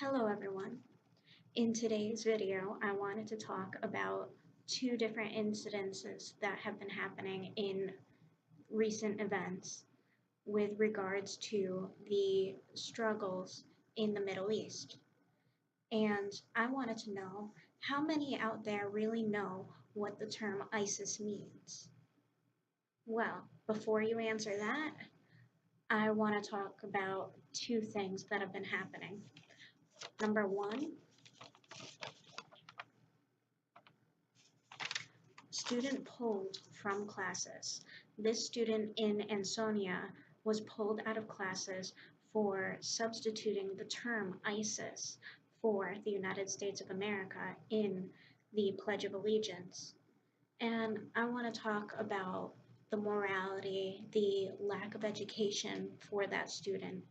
Hello everyone. In today's video, I wanted to talk about two different incidences that have been happening in recent events with regards to the struggles in the Middle East. And I wanted to know how many out there really know what the term ISIS means. Well, before you answer that, I want to talk about two things that have been happening. Number one, student pulled from classes. This student in Ansonia was pulled out of classes for substituting the term ISIS for the United States of America in the Pledge of Allegiance. And I want to talk about the morality, the lack of education for that student.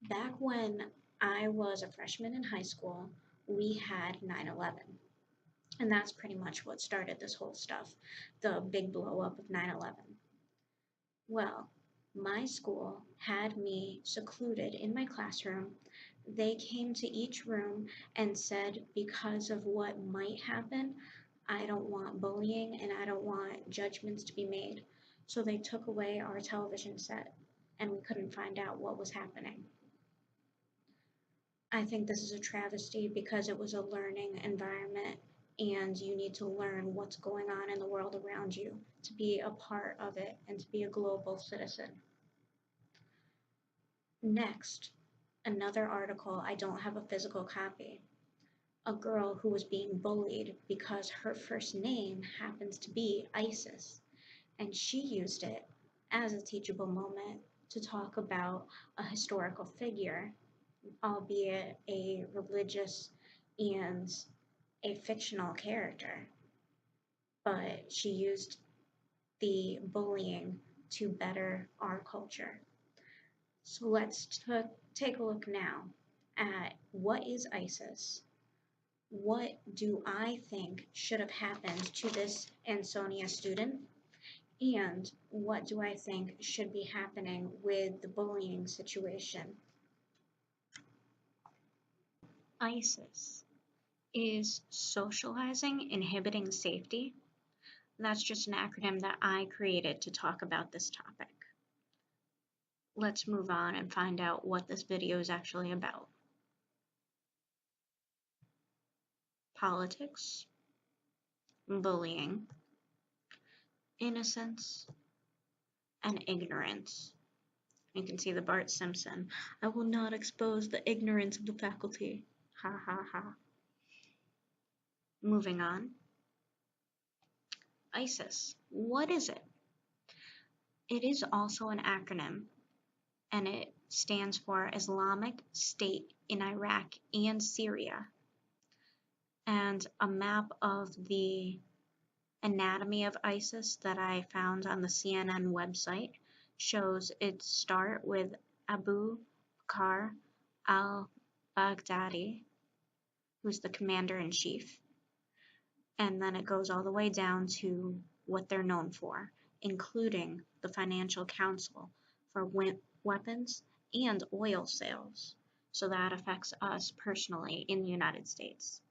Back when I was a freshman in high school, we had 9/11. And that's pretty much what started this whole stuff, the big blow up of 9/11. Well, my school had me secluded in my classroom. They came to each room and said, because of what might happen, I don't want bullying and I don't want judgments to be made. So they took away our television set and we couldn't find out what was happening. I think this is a travesty because it was a learning environment and you need to learn what's going on in the world around you to be a part of it and to be a global citizen. Next, another article, I don't have a physical copy. A girl who was being bullied because her first name happens to be Isis, and she used it as a teachable moment to talk about a historical figure, albeit a religious and a fictional character, but she used the bullying to better our culture. So let's take a look now at what is ISIS? What do I think should have happened to this Ansonia student? And what do I think should be happening with the bullying situation? ISIS is socializing inhibiting safety. That's just an acronym that I created to talk about this topic. Let's move on and find out what this video is actually about. Politics, bullying, innocence, and ignorance. You can see the Bart Simpson. I will not expose the ignorance of the faculty. Ha ha ha. Moving on. ISIS. What is it? It is also an acronym, and it stands for Islamic State in Iraq and Syria. And a map of the anatomy of ISIS that I found on the CNN website shows its start with Abu Bakr al-Baghdadi, who's the commander-in-chief, and then it goes all the way down to what they're known for, including the Financial Council for weapons and oil sales. So that affects us personally in the United States.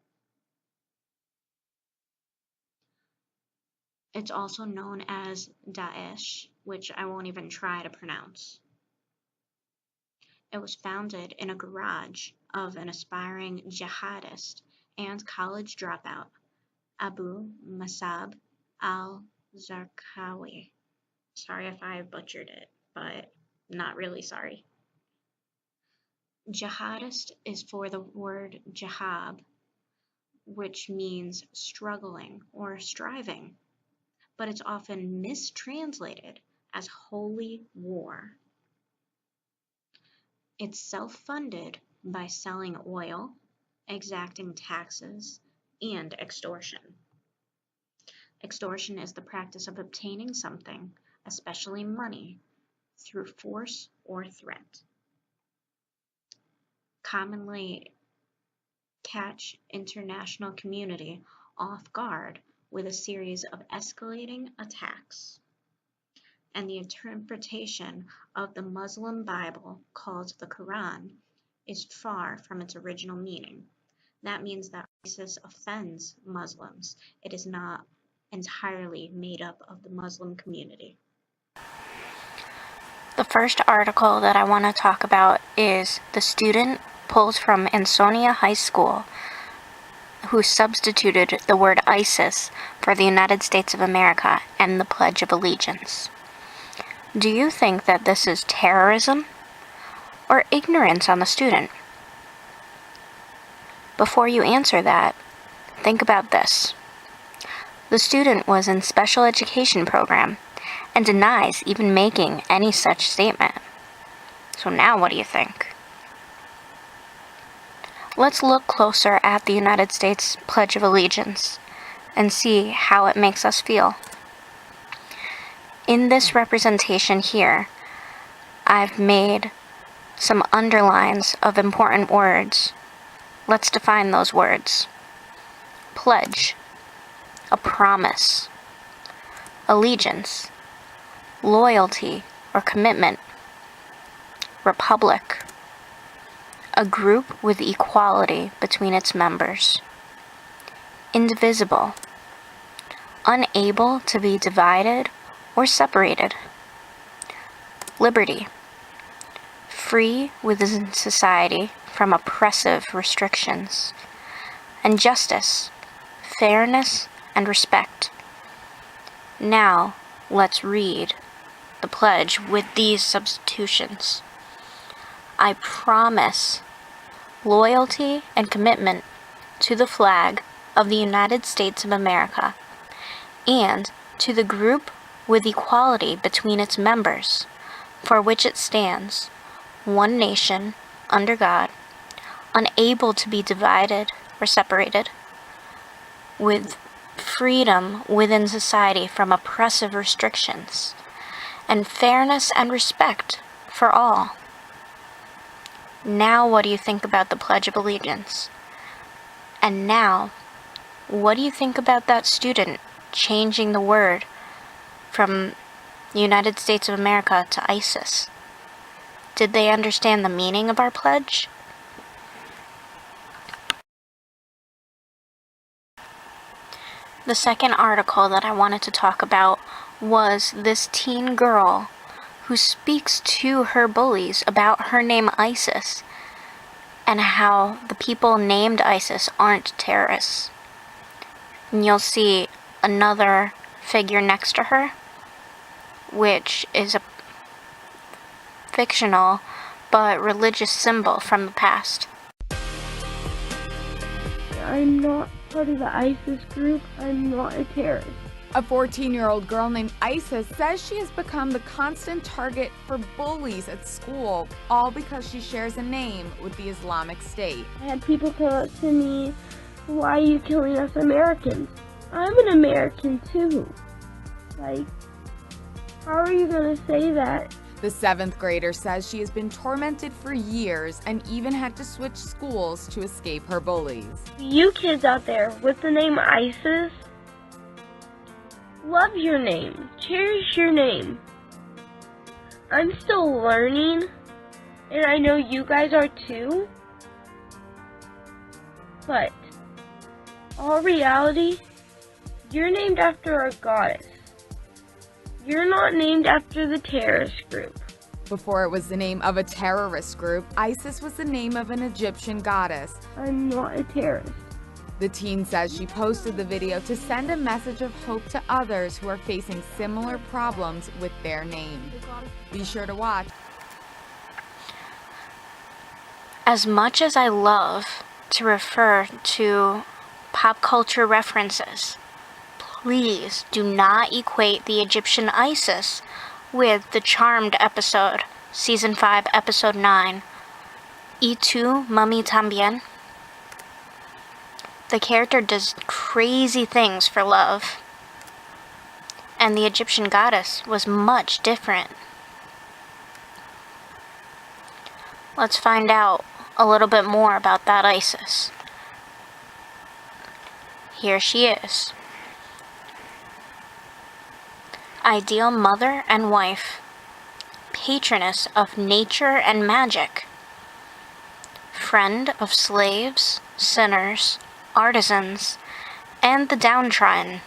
It's also known as Daesh, which I won't even try to pronounce. It was founded in a garage of an aspiring jihadist and college dropout, Abu Musab al-Zarqawi. Sorry if I butchered it, but not really sorry. Jihadist is for the word jihad, which means struggling or striving, but it's often mistranslated as holy war. It's self-funded by selling oil, exacting taxes, and extortion. Extortion is the practice of obtaining something, especially money, through force or threat. Commonly catch international community off guard with a series of escalating attacks. And the interpretation of the Muslim Bible, called the Quran, is far from its original meaning. That means that ISIS offends Muslims. It is not entirely made up of the Muslim community. The first article that I want to talk about is the student pulled from Ansonia High School who substituted the word ISIS for the United States of America and the Pledge of Allegiance. Do you think that this is terrorism or ignorance on the student? Before you answer that, think about this. The student was in special education program and denies even making any such statement. So now what do you think? Let's look closer at the United States Pledge of Allegiance and see how it makes us feel. In this representation here, I've made some underlines of important words. Let's define those words. Pledge, a promise. Allegiance, loyalty or commitment. Republic, a group with equality between its members. Indivisible, unable to be divided or separated. Liberty, free within society from oppressive restrictions. And justice, fairness and respect. Now, let's read the pledge with these substitutions. I promise loyalty and commitment to the flag of the United States of America and to the group with equality between its members, for which it stands, one nation, under God, unable to be divided or separated, with freedom within society from oppressive restrictions, and fairness and respect for all. Now what do you think about the Pledge of Allegiance? And now, what do you think about that student changing the word from the United States of America to ISIS? Did they understand the meaning of our pledge? The second article that I wanted to talk about was this teen girl who speaks to her bullies about her name ISIS and how the people named ISIS aren't terrorists. And you'll see another figure next to her, which is a fictional but religious symbol from the past. I'm not part of the ISIS group. I'm not a terrorist. A 14-year-old girl named Isis says she has become the constant target for bullies at school, all because she shares a name with the Islamic State. I had people come up to me, why are you killing us Americans? I'm an American too. Like, how are you gonna say that? The 7th grader says she has been tormented for years and even had to switch schools to escape her bullies. You kids out there with the name ISIS, love your name. Cherish your name. I'm still learning, and I know you guys are too. But, all reality, you're named after a goddess. You're not named after the terrorist group. Before it was the name of a terrorist group, ISIS was the name of an Egyptian goddess. I'm not a terrorist. The teen says she posted the video to send a message of hope to others who are facing similar problems with their name. Be sure to watch. As much as I love to refer to pop culture references, please do not equate the Egyptian Isis with the Charmed episode, Season 5, Episode 9, Y tu, Mami Tambien. The character does crazy things for love, and the Egyptian goddess was much different. Let's find out a little bit more about that Isis. Here she is. Ideal mother and wife, patroness of nature and magic, friend of slaves, sinners, artisans, and the downtrodden.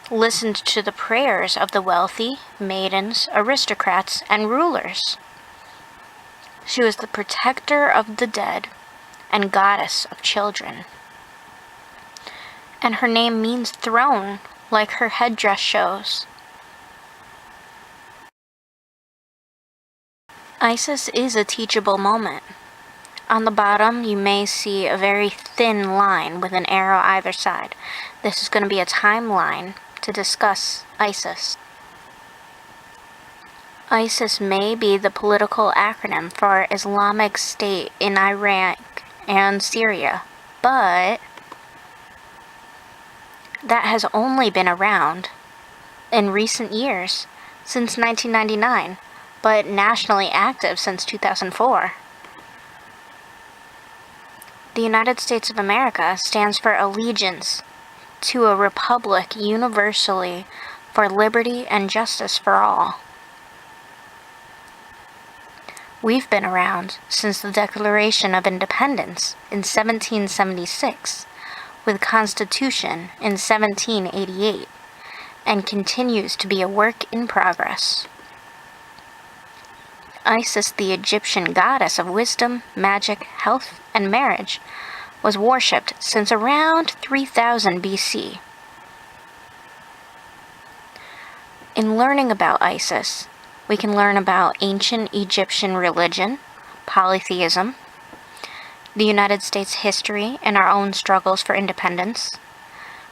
Listened to the prayers of the wealthy, maidens, aristocrats, and rulers. She was the protector of the dead and goddess of children. And her name means throne, like her headdress shows. Isis is a teachable moment. On the bottom, you may see a very thin line with an arrow either side. This is going to be a timeline to discuss Isis. ISIS may be the political acronym for Islamic State in Iraq and Syria, but that has only been around in recent years, since 1999, but nationally active since 2004. The United States of America stands for allegiance to a republic universally for liberty and justice for all. We've been around since the Declaration of Independence in 1776, with Constitution in 1788, and continues to be a work in progress. Isis, the Egyptian goddess of wisdom, magic, health, and marriage, was worshipped since around 3000 BC. In learning about Isis, we can learn about ancient Egyptian religion, polytheism, the United States history and our own struggles for independence,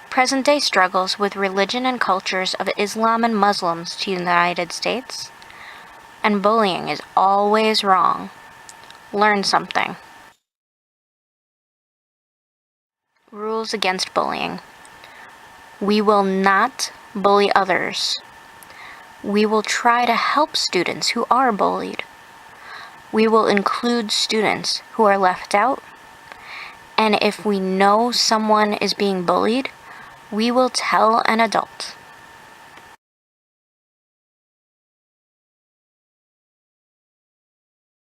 present-day struggles with religion and cultures of Islam and Muslims to the United States, and bullying is always wrong. Learn something. Rules against bullying. We will not bully others. We will try to help students who are bullied. We will include students who are left out. And if we know someone is being bullied, we will tell an adult.